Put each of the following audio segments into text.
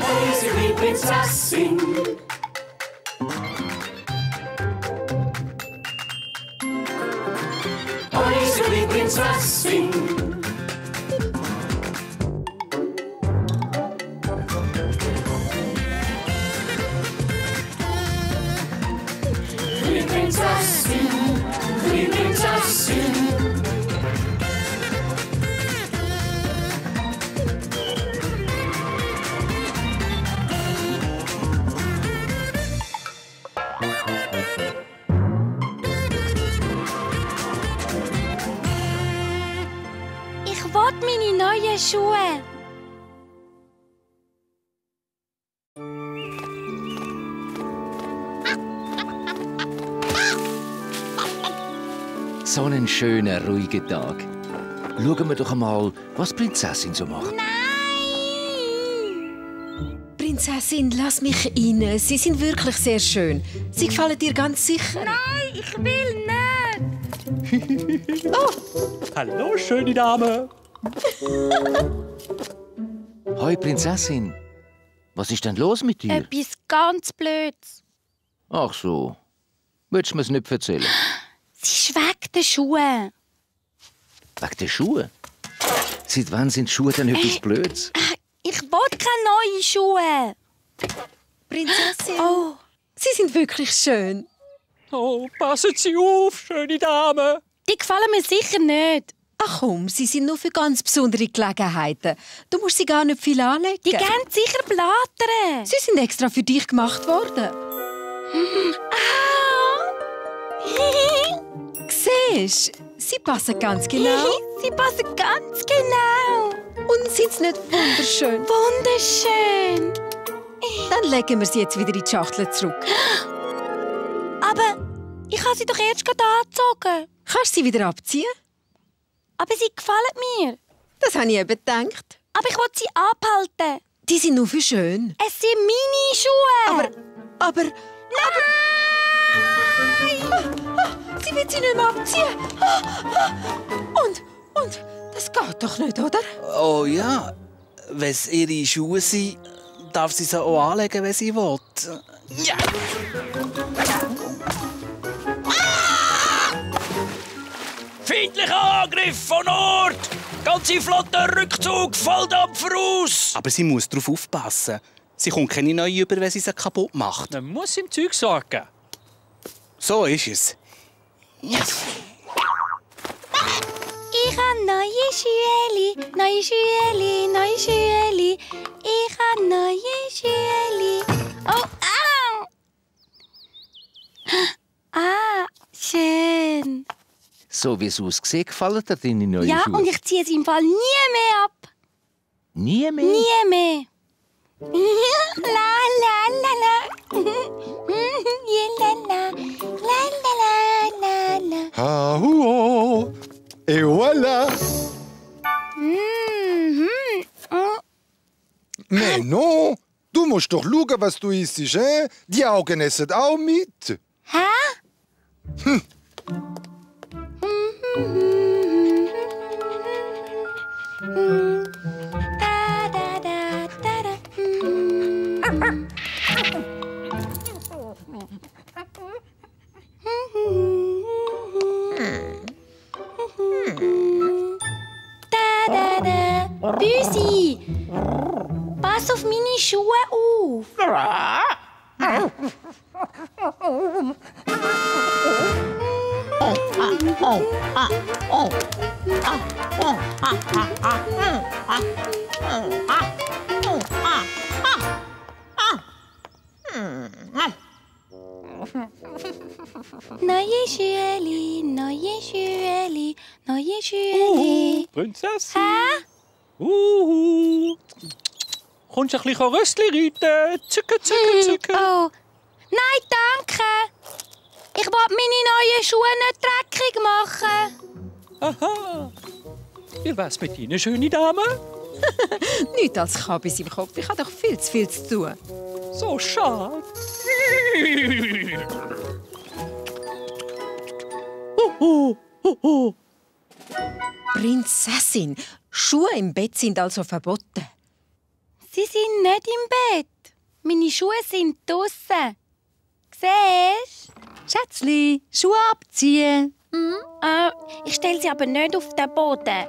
Unsere Prinzessin. Unsere Prinzessin. Die Prinzessin, die Prinzessin. Ich will meine neuen Schuhe. So einen schönen, ruhigen Tag. Schauen wir doch einmal, was die Prinzessin so macht. Prinzessin, lass mich rein. Sie sind wirklich sehr schön. Sie gefallen dir ganz sicher. Nein, ich will nicht. Hallo, schöne Dame. Hoi, Prinzessin. Was ist denn los mit dir? Etwas ganz Blödes. Ach so. Willst du mir's nicht erzählen? Sie ist wegen den Schuhen. Wegen den Schuhen? Seit wann sind Schuhe denn etwas Blödes? Ich will keine neuen Schuhe. Prinzessin, Oh, Sie sind wirklich schön. Oh, passen Sie auf, schöne Dame. die gefallen mir sicher nicht. Ach komm, sie sind nur für ganz besondere Gelegenheiten. Du musst sie gar nicht viel anlegen. Die gehen sicher blattern. Sie sind extra für dich gemacht worden. Siehst du, sie passen ganz genau. Sie passen ganz genau. Und sind sie nicht wunderschön? Wunderschön. Dann legen wir sie jetzt wieder in die Schachtel zurück. Aber ich habe sie doch erst gerade angezogen. Kannst du sie wieder abziehen? Aber sie gefallen mir. Das habe ich eben gedacht. Aber ich will sie abhalten. Die sind nur für schön. Es sind meine Schuhe. Aber... Sie will sie nicht mehr abziehen. Und... Das geht doch nicht, oder? Oh ja, wenn es ihre Schuhe sind, darf sie sie auch anlegen, wenn sie will. Ja. Feindlicher Angriff von Nord. Ganze Flotte Rückzug, Volldampfer aus. Aber sie muss darauf aufpassen. Sie kommt keine neue über, wenn sie sie kaputt macht. Man muss im Zeug sorgen. So ist es. Ich habe neue Schuhe, neue Schuhe, neue Schuhe. Ich habe neue Schuhe. Oh, au! Ah, schön. So wie es aussieht, gefallen dir deine neuen Ja, Schuhe? und ich ziehe sie im Fall nie mehr ab. Nie mehr? Nie mehr. La la la la. Ja, la la. La la la la la. Ah, oh. Et voilà. Mais non, du musst doch schauen, was du isst, hein? Die Augen essen auch mit. Hä? Da, da, da, da, da. Da, da, da. Büsi, pass auf meine Schuhe auf. Neue Schuhe, neue Schuhe, neue Schuhe. Prinzessin. Hä? Kommst du ein bisschen Röstli reiten? Zucke, zucke, zucke. Oh, nein, danke. Ich will meine neuen Schuhe nicht dreckig machen. Aha. Wie wär's mit Ihnen, schöne Dame? Nichts als Kabis im Kopf. Ich habe doch viel zu viel zu tun. So schade. Prinzessin, Schuhe im Bett sind also verboten. Sie Sie sind nicht im Bett. Meine Schuhe sind draussen. Siehst du? Schätzli, Schuhe abziehen. Ich stelle sie aber nicht auf den Boden.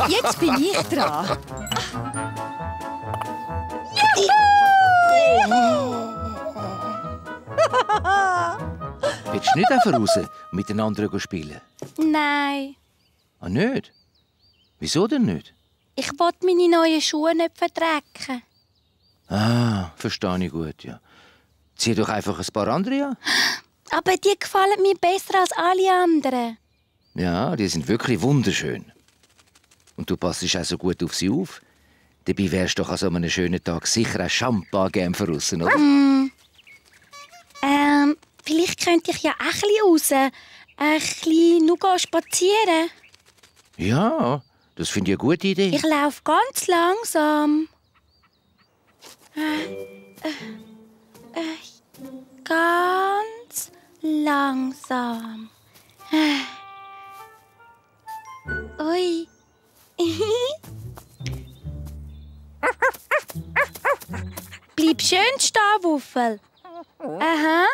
Jetzt bin ich dran. Willst du nicht einfach raus und mit den anderen spielen? Nein, Ah, nicht? Wieso denn nicht? ich will meine neuen Schuhe nicht verdrecken. Ah, verstehe ich gut, ja. Zieh doch einfach ein paar andere an. Aber die gefallen mir besser als alle anderen. Ja, die sind wirklich wunderschön. Und du passest auch so gut auf sie auf. Dabei wärst du doch an so einem schönen Tag sicher ein Champagne gern draussen, oder? Vielleicht könnte ich ja auch ein bisschen raus. Ein bisschen nur gehen spazieren. Ja, das finde ich eine gute Idee. Ich laufe ganz langsam. Ganz langsam. Ui. Bleib schön stehen, Wuffel. Aha.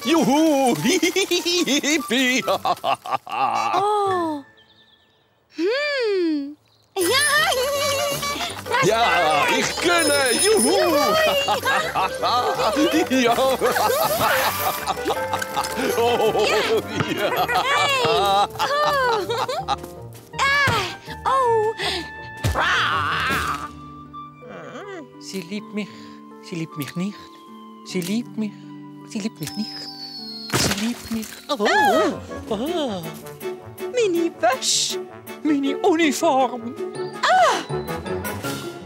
Juhu! Hippie! Oh. Ja, ich gönne! Juhu! Ja! Oh, ja! Oh. Sie liebt mich. Sie liebt mich nicht. Sie liebt mich. Sie liebt mich nicht. Sie liebt mich. Oh. Oh. Meine Wäsche. Meine Uniform.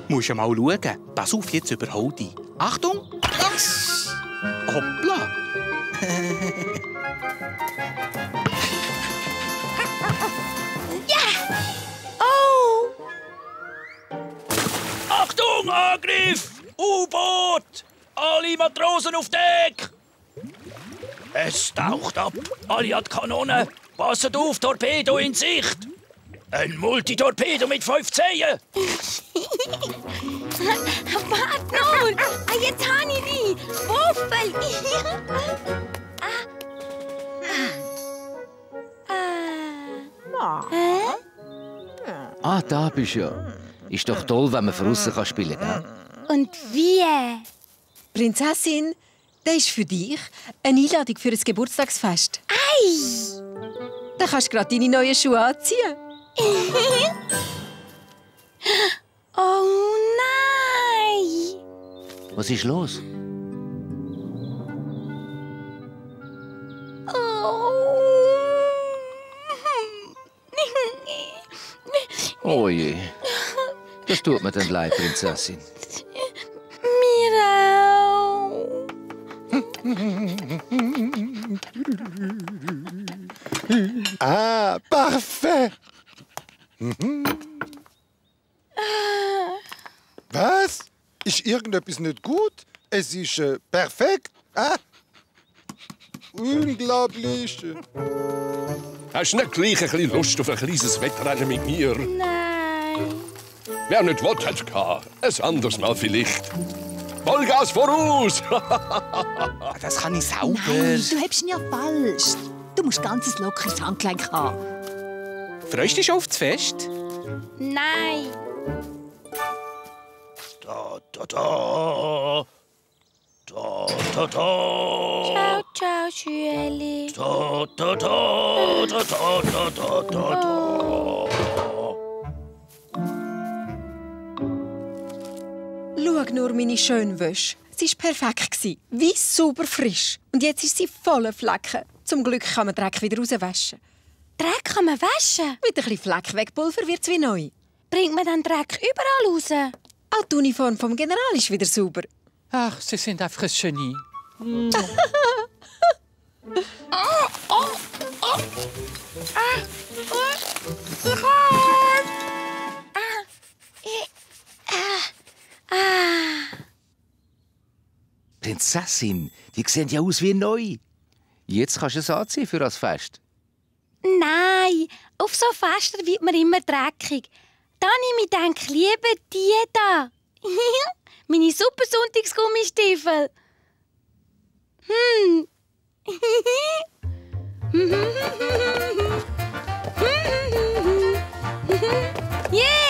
Musst du mal schauen. Pass auf, jetzt überhol dich. Achtung! Hoppla! Oh. Achtung, Angriff! U-Boot! Alle Matrosen auf Deck! Es taucht ab. Alle an die Kanone. Passet auf, Torpedo in Sicht. Ein Multitorpedo mit 5 Zehen. Warte nun! Jetzt habe ich dich! Wuffel! Ah, da bist du ja. Ist doch toll, wenn man von aussen spielen kann, gell? Und wie? Prinzessin, das ist für dich eine Einladung für ein Geburtstagsfest. Ei! Dann kannst du gerade deine neuen Schuhe anziehen. Oh nein! Was ist los? Oh je. Das tut mir dann leid, Prinzessin. Mir auch. Ah, parfait. Was? Ist irgendetwas nicht gut? Es ist perfekt. Ah? Unglaublich. Hast du nicht gleich ein bisschen Lust auf ein kleines Wettrennen mit mir? Nein. Wer nicht will, hat gehabt. Ein anderes Mal vielleicht. Vollgas voraus! Das kann ich sauber. Nein, du hebst ihn ja falsch. Du musst ganz ein lockeres Handgelenk haben. Freust du dich schon auf das Fest? Nein. Da, da, da. Da, da, da. Ciao, ciao, Schüeli. Da, da, da. Da, da, da, da, da. Schau nur meine schöne Wäsche. Sie war perfekt, wie sauber frisch. Und jetzt ist sie voller Flecken. Zum Glück kann man Dreck wieder rauswaschen. Dreck kann man waschen. Mit ein bisschen Fleckwegpulver wird es wie neu. Bringt man dann Dreck überall raus? Auch die Uniform vom General ist wieder sauber. Ach, Sie sind einfach ein Genie. Prinzessin, die sehen ja aus wie neu. Jetzt kannst du es anziehen für das Fest. Nein, auf so Festen wird man immer dreckig. Dann nehme ich denk lieber die da. Meine super Sonntagsgummistiefel. Yeah!